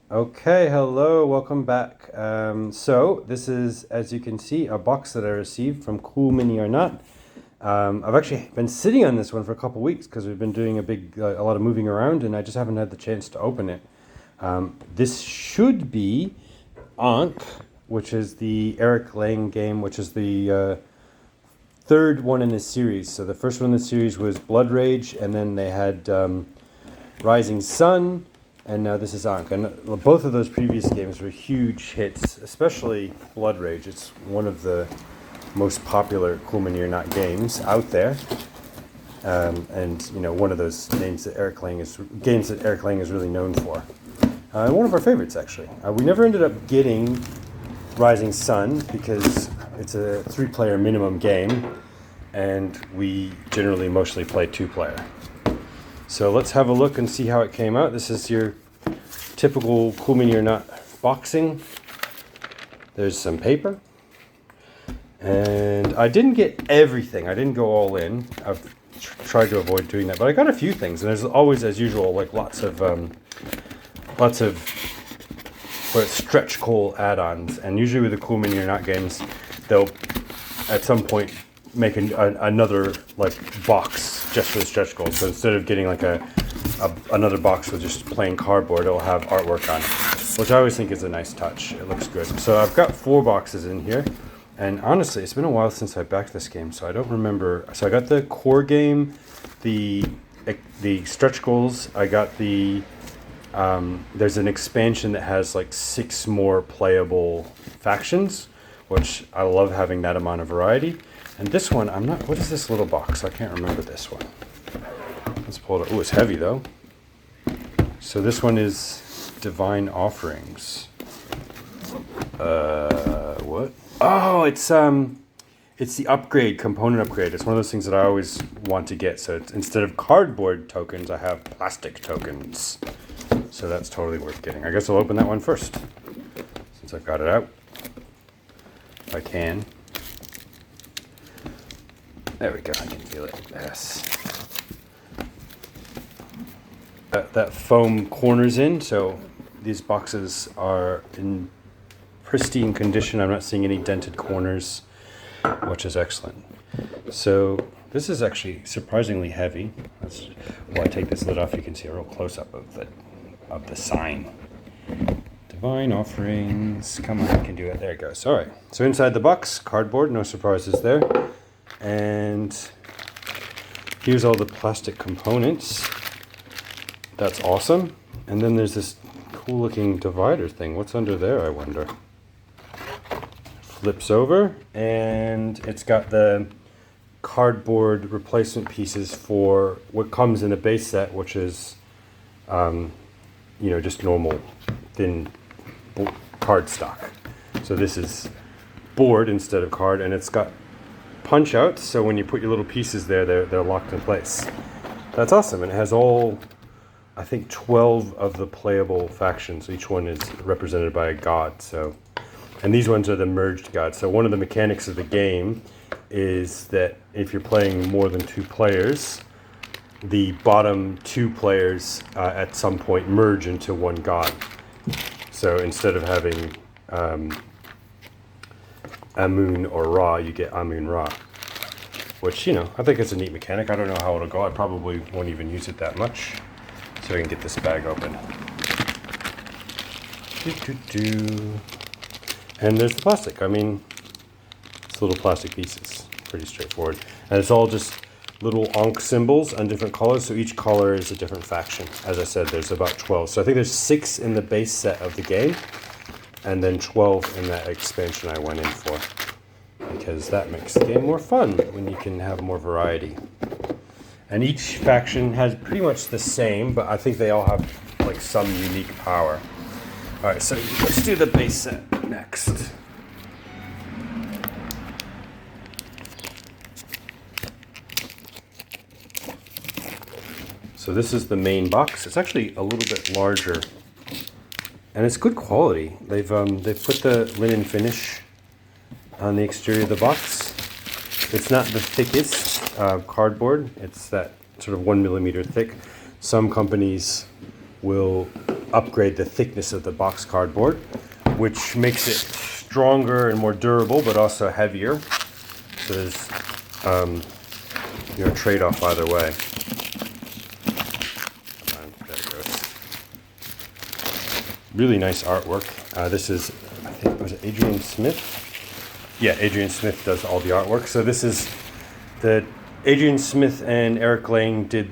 Okay, hello, welcome back. So this is, as you can see, a box that I received from Cool Mini or Not. I've actually been sitting on this one for a couple weeks because we've been doing a lot of moving around, and I just haven't had the chance to open it. This should be ANKH, which is the Eric Lang game, which is the third one in this series. So the first one in the series was Blood Rage, and then they had Rising Sun, and now this is ANKH. And both of those previous games were huge hits, especially Blood Rage. It's one of the most popular Cool Mini or Not games out there. And you know, one of those games that Eric Lang is really known for. One of our favorites, actually. We never ended up getting Rising Sun because it's a 3-player minimum game, and we generally mostly play 2-player. So let's have a look and see how it came out. This is your typical Cool Mini or Not boxing. There's some paper. And I didn't get everything. I didn't go all in. I've tried to avoid doing that, but I got a few things. And there's always, as usual, like lots of stretch goal add-ons. And usually with the Cool Mini or Not games, they'll at some point make another like box just for the stretch goals. So instead of getting like another box with just plain cardboard, it'll have artwork on it, which I always think is a nice touch. It looks good. So I've got 4 boxes in here, and honestly, it's been a while since I backed this game, so I don't remember. So I got the core game, the stretch goals. I got the there's an expansion that has like 6 more playable factions, which I love having that amount of variety. And this one, what is this little box? I can't remember this one. Let's pull it up. Oh, it's heavy though. So this one is Divine Offerings. What? Oh, it's the component upgrade. It's one of those things that I always want to get. So instead of cardboard tokens, I have plastic tokens. So that's totally worth getting. I guess I'll open that one first, since I've got it out. If I can. There we go, I can feel it. Yes. That foam corner's in, so these boxes are in pristine condition. I'm not seeing any dented corners, which is excellent. So this is actually surprisingly heavy. While I take this lid off, you can see a real close-up of the sign. Divine Offerings. Come on, I can do it. There it goes. All right. So inside the box, cardboard, no surprises there. And here's all the plastic components. That's awesome. And then there's this cool looking divider thing. What's under there, I wonder? Flips over, and it's got the cardboard replacement pieces for what comes in the base set, which is just normal thin card stock. So this is board instead of card, and it's got punch outs, so when you put your little pieces there, they're locked in place. That's awesome. And it has all, I think, 12 of the playable factions. Each one is represented by a god. So, and these ones are the merged gods. So one of the mechanics of the game is that if you're playing more than 2 players, the bottom 2 players at some point merge into one god. So instead of having Amun or Ra, you get Amun Ra, which, I think it's a neat mechanic. I don't know how it'll go. I probably won't even use it that much. So we can get this bag open. And there's the plastic. It's little plastic pieces. Pretty straightforward. And it's all just little ANKH symbols on different colors. So each color is a different faction. As I said, there's about 12. So I think there's 6 in the base set of the game, and then 12 in that expansion I went in for, because that makes the game more fun when you can have more variety. And each faction has pretty much the same, but I think they all have like some unique power. All right, so let's do the base set next. So this is the main box. It's actually a little bit larger, and it's good quality. They've put the linen finish on the exterior of the box. It's not the thickest cardboard. It's that sort of 1 millimeter thick. Some companies will upgrade the thickness of the box cardboard, which makes it stronger and more durable, but also heavier. So there's trade-off either way. There it goes. Really nice artwork. This is, I think, was it Adrian Smith? Yeah, Adrian Smith does all the artwork. So this is Adrian Smith and Eric Lang did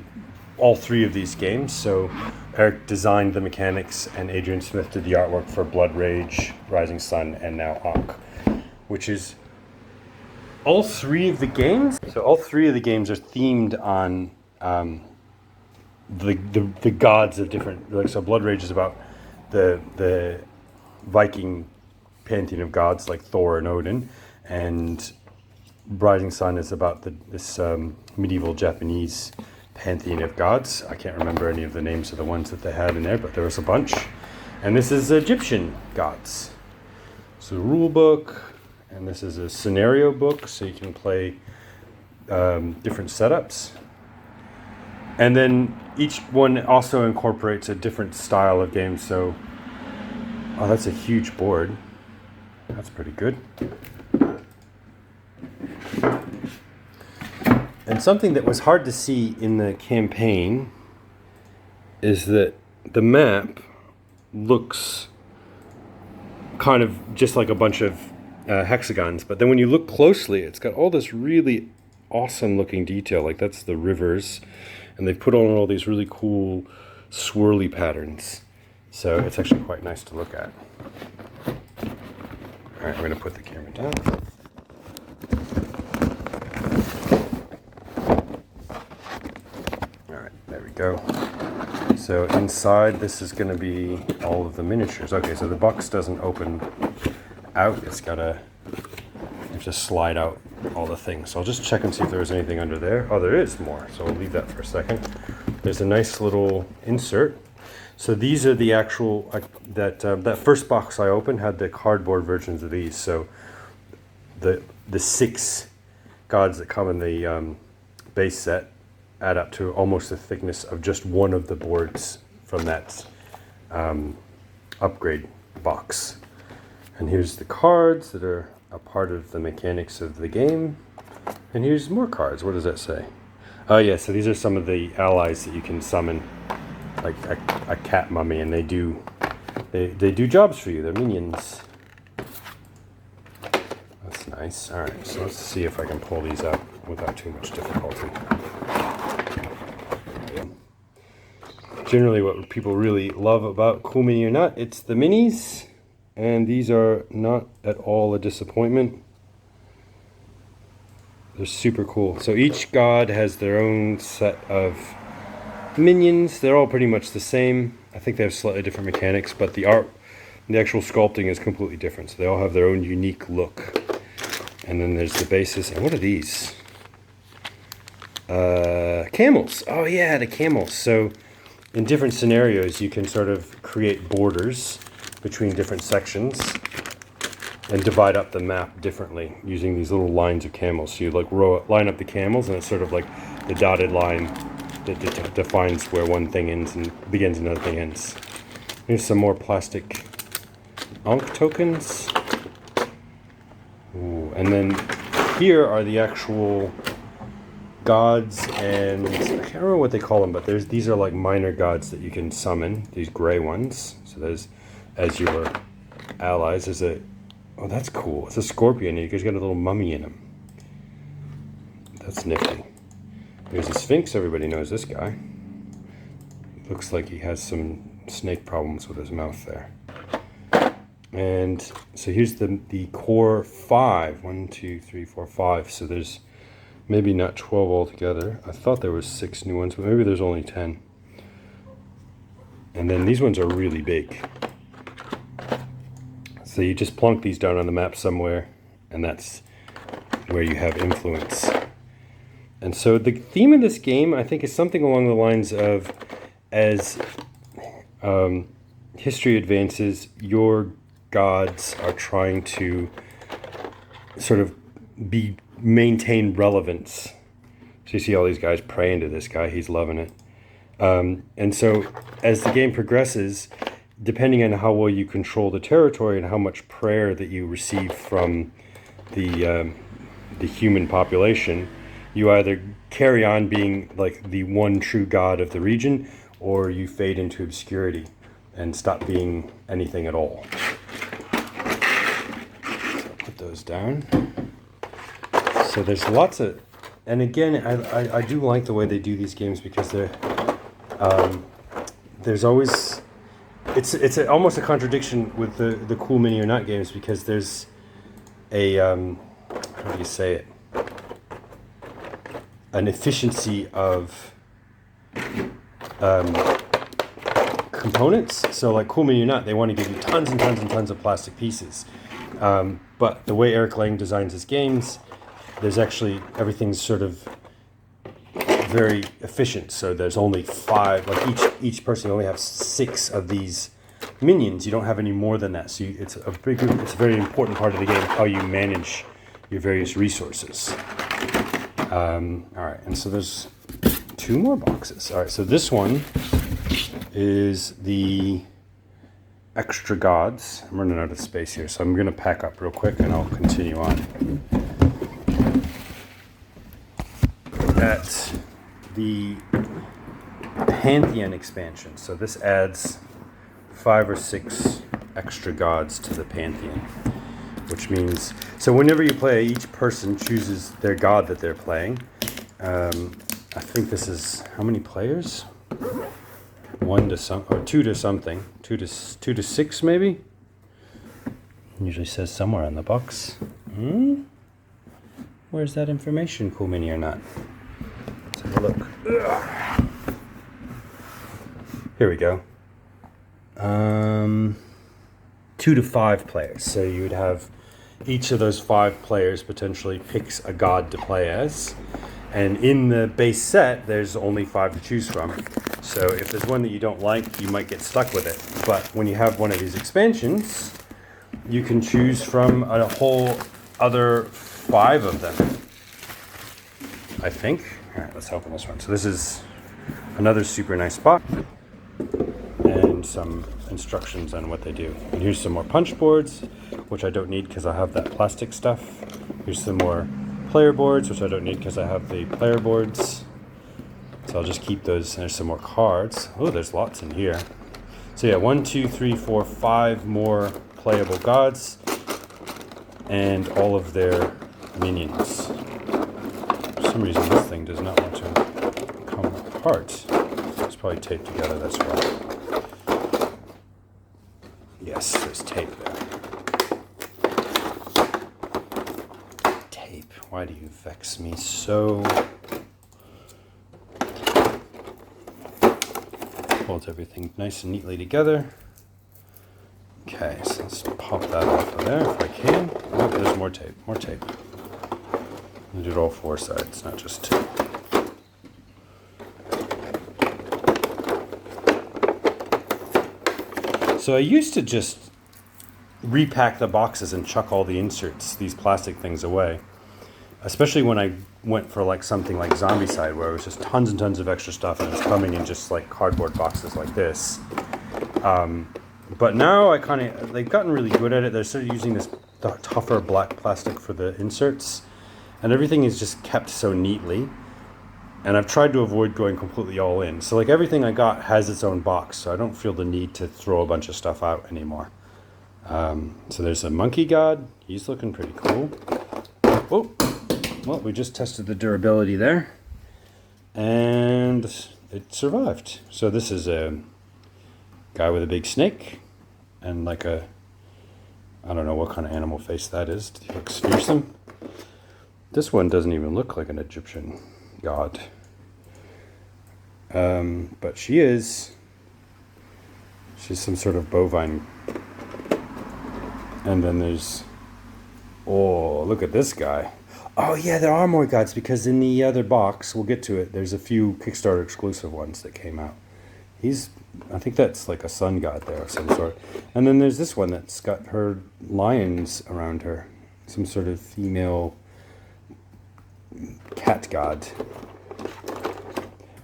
all three of these games. So Eric designed the mechanics and Adrian Smith did the artwork for Blood Rage, Rising Sun, and now ANKH, which is all three of the games. So all three of the games are themed on the gods of different. Like, so Blood Rage is about the Viking pantheon of gods like Thor and Odin, and Rising Sun is about this medieval Japanese pantheon of gods. I can't remember any of the names of the ones that they had in there, but there was a bunch. And this is Egyptian gods. So rule book, and this is a scenario book, so you can play different setups. And then each one also incorporates a different style of game. So, oh, that's a huge board. That's pretty good. And something that was hard to see in the campaign is that the map looks kind of just like a bunch of hexagons, but then when you look closely, it's got all this really awesome looking detail. Like, that's the rivers, and they put on all these really cool swirly patterns. So it's actually quite nice to look at. All right, I'm going to put the camera down. Go. So inside, this is going to be all of the miniatures. Okay, so the box doesn't open out. It's got you have to slide out all the things. So I'll just check and see if there was anything under there. Oh, there is more. So we'll leave that for a second. There's a nice little insert. So these are the actual that first box I opened had the cardboard versions of these. So the 6 gods that come in the base set add up to almost the thickness of just one of the boards from that upgrade box. And here's the cards that are a part of the mechanics of the game. And here's more cards. What does that say? Oh yeah, so these are some of the allies that you can summon, like a cat mummy, and they do jobs for you. They're minions. That's nice. All right, so let's see if I can pull these out without too much difficulty. Generally, what people really love about Cool Mini or Not, it's the minis, and these are not at all a disappointment. They're super cool. So each god has their own set of minions. They're all pretty much the same. I think they have slightly different mechanics, but the actual sculpting is completely different. So they all have their own unique look. And then there's the bases. And what are these? Camels. Oh yeah, the camels. So in different scenarios, you can sort of create borders between different sections and divide up the map differently using these little lines of camels. So you like line up the camels, and it's sort of like the dotted line that defines where one thing ends and begins and another thing ends. Here's some more plastic ANKH tokens. Ooh, and then here are the actual gods, and I can't remember what they call them, but these are like minor gods that you can summon, these gray ones. So there's, as your allies, oh, that's cool. It's a scorpion, and he's got a little mummy in him. That's nifty. Here's a sphinx. Everybody knows this guy. Looks like he has some snake problems with his mouth there. And so here's the core 5. 1, 2, 3, 4, 5. So there's maybe not 12 altogether. I thought there was 6 new ones, but maybe there's only 10. And then these ones are really big. So you just plunk these down on the map somewhere, and that's where you have influence. And so the theme of this game, I think, is something along the lines of, as history advances, your gods are trying to sort of maintain relevance. So you see all these guys praying to this guy. He's loving it. And so as the game progresses, depending on how well you control the territory and how much prayer that you receive from the human population, you either carry on being like the one true god of the region, or you fade into obscurity and stop being anything at all. So put those down. So there's lots of, and again, I do like the way they do these games because there's always, it's almost a contradiction with the Cool Mini or Not games, because there's a, how do you say it? An efficiency of components. So like Cool Mini or Not, they want to give you tons and tons and tons of plastic pieces. But the way Eric Lang designs his games, there's actually, everything's sort of very efficient. So there's only 5, like each person only have 6 of these minions. You don't have any more than that. So it's a very important part of the game, how you manage your various resources. All right, and so there's 2 more boxes. All right, so this one is the extra gods. I'm running out of space here, so I'm going to pack up real quick and I'll continue on. At the Pantheon expansion, so this adds 5 or 6 extra gods to the Pantheon, which means, so whenever you play, each person chooses their god that they're playing. I think this is, how many players? 1 to some, or 2 to something, 2 to 6 maybe. It usually says somewhere on the box. Where's that information, Cool Mini or Not? Let's have a look. Ugh. Here we go. 2 to 5 players. So you would have each of those 5 players potentially picks a god to play as. And in the base set, there's only 5 to choose from. So if there's one that you don't like, you might get stuck with it. But when you have one of these expansions, you can choose from a whole other 5 of them, I think. All right, let's open this one. So this is another super nice box and some instructions on what they do. And here's some more punch boards, which I don't need because I have that plastic stuff. Here's some more player boards, which I don't need because I have the player boards. So I'll just keep those. There's some more cards. Oh, there's lots in here. So yeah, 1, 2, 3, 4, 5 more playable gods and all of their minions. For some reason, this thing does not want to come apart. It's probably taped together, that's why. Yes, there's tape there. Tape. Why do you vex me so? Holds everything nice and neatly together. Okay, so let's pop that off of there if I can. Oh, there's more tape, more tape. I'm gonna do it all 4 sides, not just 2. So I used to just repack the boxes and chuck all the inserts, these plastic things, away. Especially when I went for like something like Zombicide, where it was just tons and tons of extra stuff and it was coming in just like cardboard boxes like this. But now they've gotten really good at it. They're sort of using this tougher black plastic for the inserts, and everything is just kept so neatly. And I've tried to avoid going completely all in. So like everything I got has its own box, so I don't feel the need to throw a bunch of stuff out anymore. So there's a monkey god. He's looking pretty cool. Oh, well, we just tested the durability there, and it survived. So this is a guy with a big snake and like I don't know what kind of animal face that is. He looks fearsome. This one doesn't even look like an Egyptian god. But she's some sort of bovine. And then there's, oh, look at this guy. Oh yeah, there are more gods, because in the other box, we'll get to it, there's a few Kickstarter exclusive ones that came out. I think that's like a sun god there of some sort. And then there's this one that's got her lions around her. Some sort of female cat god.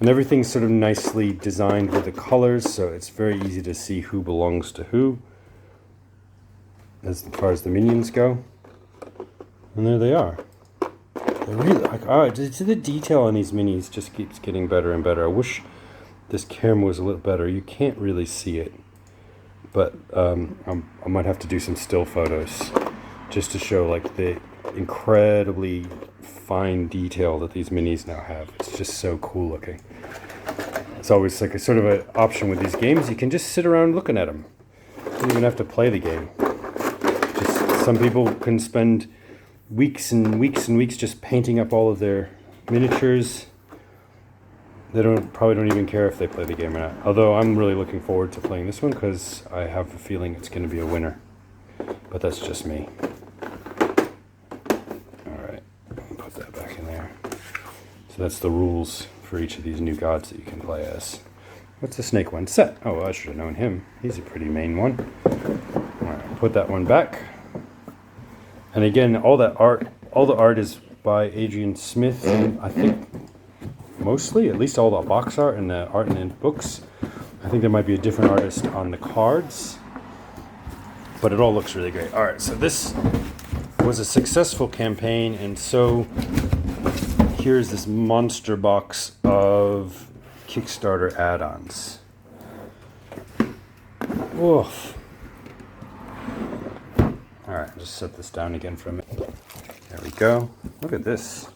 And everything's sort of nicely designed with the colors, so it's very easy to see who belongs to who as far as the minions go. And there they are. They're really like, oh, the detail on these minis just keeps getting better and better. I wish this camera was a little better. You can't really see it, but I might have to do some still photos just to show like the incredibly fine detail that these minis now have. It's just so cool looking. It's always like a sort of an option with these games. You can just sit around looking at them. You don't even have to play the game. Just some people can spend weeks and weeks and weeks just painting up all of their miniatures. They probably don't even care if they play the game or not. Although I'm really looking forward to playing this one because I have a feeling it's going to be a winner. But that's just me. Alright, put that back in there. So that's the rules for each of these new gods that you can play as. What's the snake one? Set. Oh, I should have known him. He's a pretty main one. Alright, put that one back. And again, all the art is by Adrian Smith, and I think mostly, at least all the box art and the art in the books. I think there might be a different artist on the cards, but it all looks really great. All right, so this was a successful campaign, and so here's this monster box of Kickstarter add-ons. Woof. All right, just set this down again for a minute. There we go. Look at this.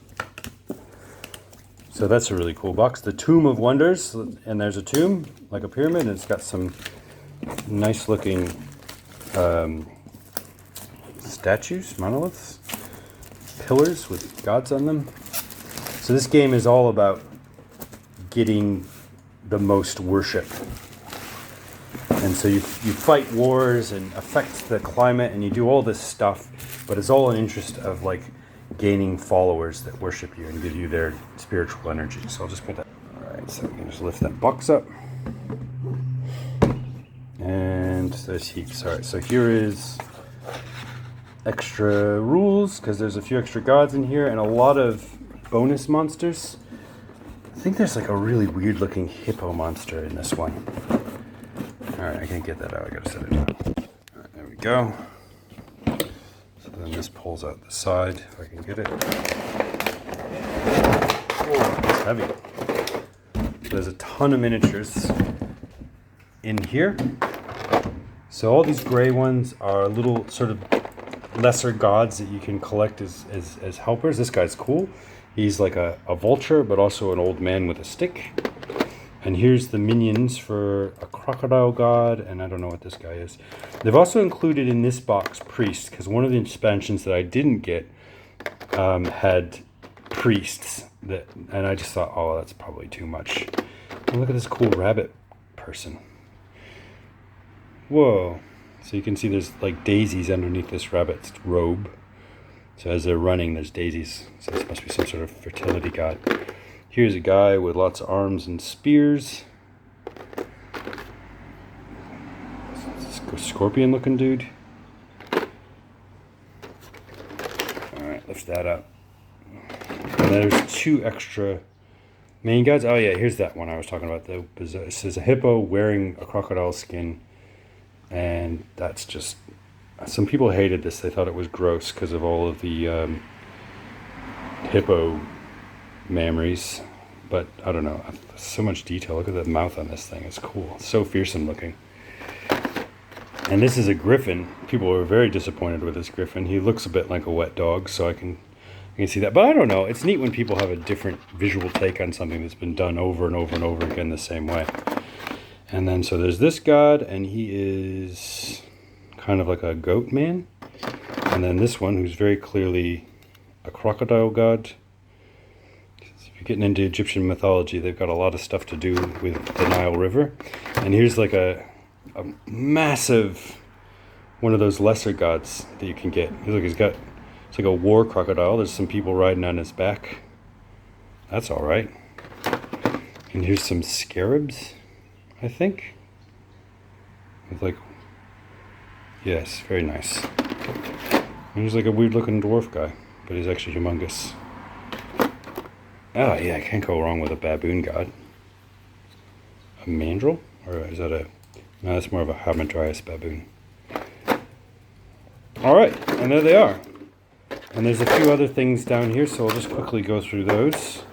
So that's a really cool box. The Tomb of Wonders, and there's a tomb, like a pyramid, and it's got some nice looking statues, monoliths, pillars with gods on them. So this game is all about getting the most worship. And so you fight wars and affect the climate and you do all this stuff, but it's all in interest of like gaining followers that worship you and give you their spiritual energy. So I'll just put that. All right, so we can just lift that box up. And there's heaps. All right, so here is extra rules because there's a few extra gods in here and a lot of bonus monsters. I think there's like a really weird looking hippo monster in this one. Alright, I can't get that out. I gotta set it down. Alright, there we go. So then this pulls out the side, if I can get it. Oh, it's heavy. So there's a ton of miniatures in here. So all these gray ones are little sort of lesser gods that you can collect as helpers. This guy's cool. He's like a vulture, but also an old man with a stick. And here's the minions for a crocodile god, and I don't know what this guy is. They've also included in this box priests, because one of the expansions that I didn't get had priests, and I just thought, oh, that's probably too much. And look at this cool rabbit person. Whoa. So you can see there's like daisies underneath this rabbit's robe. So as they're running, there's daisies. So this must be some sort of fertility god. Here's a guy with lots of arms and spears. Scorpion looking dude. Alright, lift that up. And there's two extra main gods. Oh yeah, here's that one I was talking about. This is a hippo wearing a crocodile skin. And that's just... Some people hated this. They thought it was gross because of all of the hippo memories, but I don't know. So much detail. Look at the mouth on this thing. It's cool. It's so fearsome looking. And this is a griffin. People were very disappointed with this griffin. He looks a bit like a wet dog, so I can see that. But I don't know. It's neat when people have a different visual take on something that's been done over and over and over again the same way. And then so there's this god, and he is kind of like a goat man. And then this one, who's very clearly a crocodile god. If you're getting into Egyptian mythology, they've got a lot of stuff to do with the Nile River. And here's like a massive one of those lesser gods that you can get. Look, it's like a war crocodile. There's some people riding on his back. That's all right. And here's some scarabs, I think. With like, yes, very nice. And he's like a weird looking dwarf guy, but he's actually humongous. Oh yeah, I can't go wrong with a baboon god. a mandrill, or is that a? No, that's more of a Hamadryas baboon. All right, and there they are. And there's a few other things down here, so I'll just quickly go through those,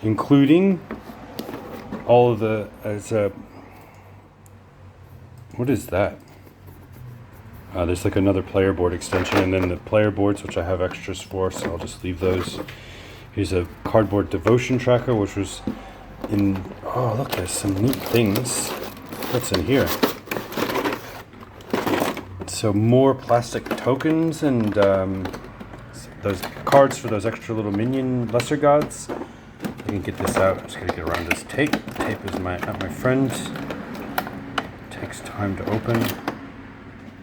including all of the, what is that? There's like another player board extension, and then the player boards, which I have extras for, so I'll just leave those. Here's a cardboard devotion tracker, which was in, oh look, there's some neat things. What's in here? So more plastic tokens and those cards for those extra little minion lesser gods. I can get this out. I'm just gonna get around this tape. Tape is not my friend. Takes time to open.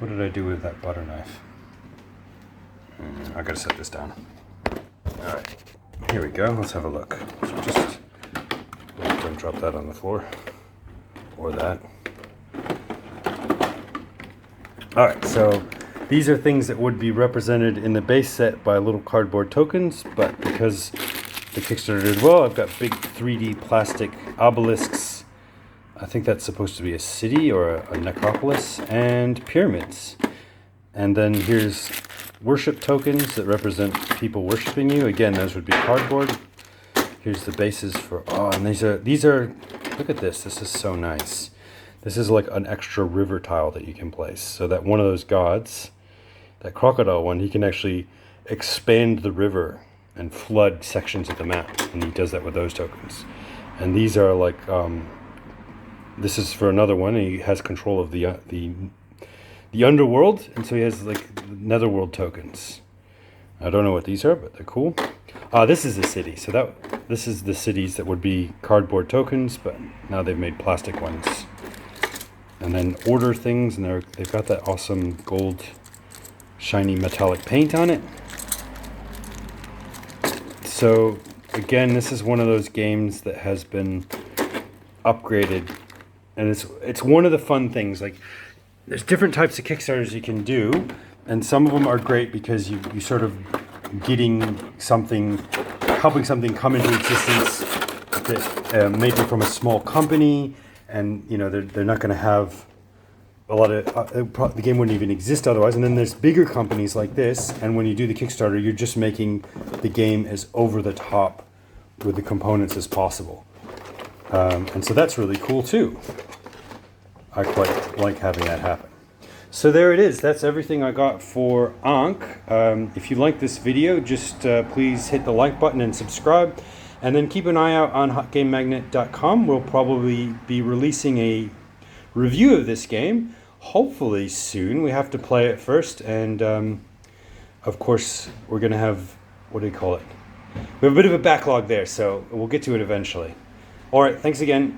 What did I do with that butter knife? I gotta set this down. All right, here we go. Let's have a look. So just don't drop that on the floor or that. All right, so these are things that would be represented in the base set by little cardboard tokens, but because the Kickstarter did well, I've got big 3D plastic obelisks. I think that's supposed to be a city or a necropolis, and pyramids. And then here's worship tokens that represent people worshiping you. Again, those would be cardboard. Here's the bases for, oh, and these are, look at this. This is so nice. This is like an extra river tile that you can place, so that one of those gods, that crocodile one, he can actually expand the river and flood sections of the map, and he does that with those tokens. And these are like, this is for another one, and he has control of the underworld, and so he has like netherworld tokens. I don't know what these are, but they're cool. This is the city, so this is the cities that would be cardboard tokens, but now they've made plastic ones. And then order things, and they've got that awesome gold shiny metallic paint on it. So again, this is one of those games that has been upgraded, and it's one of the fun things. Like, there's different types of Kickstarters you can do, and some of them are great because you sort of getting something, helping something come into existence that maybe from a small company. And you know, they're not going to have a lot of the game wouldn't even exist otherwise. And then there's bigger companies like this, and when you do the Kickstarter, you're just making the game as over the top with the components as possible, and so that's really cool too. I quite like having that happen. So there it is. That's everything I got for ANKH. If you like this video, just please hit the like button and subscribe. And then keep an eye out on hotgamemagnet.com. We'll probably be releasing a review of this game, hopefully soon. We have to play it first, and of course we're going to have, what do you call it? We have a bit of a backlog there, so we'll get to it eventually. All right, thanks again.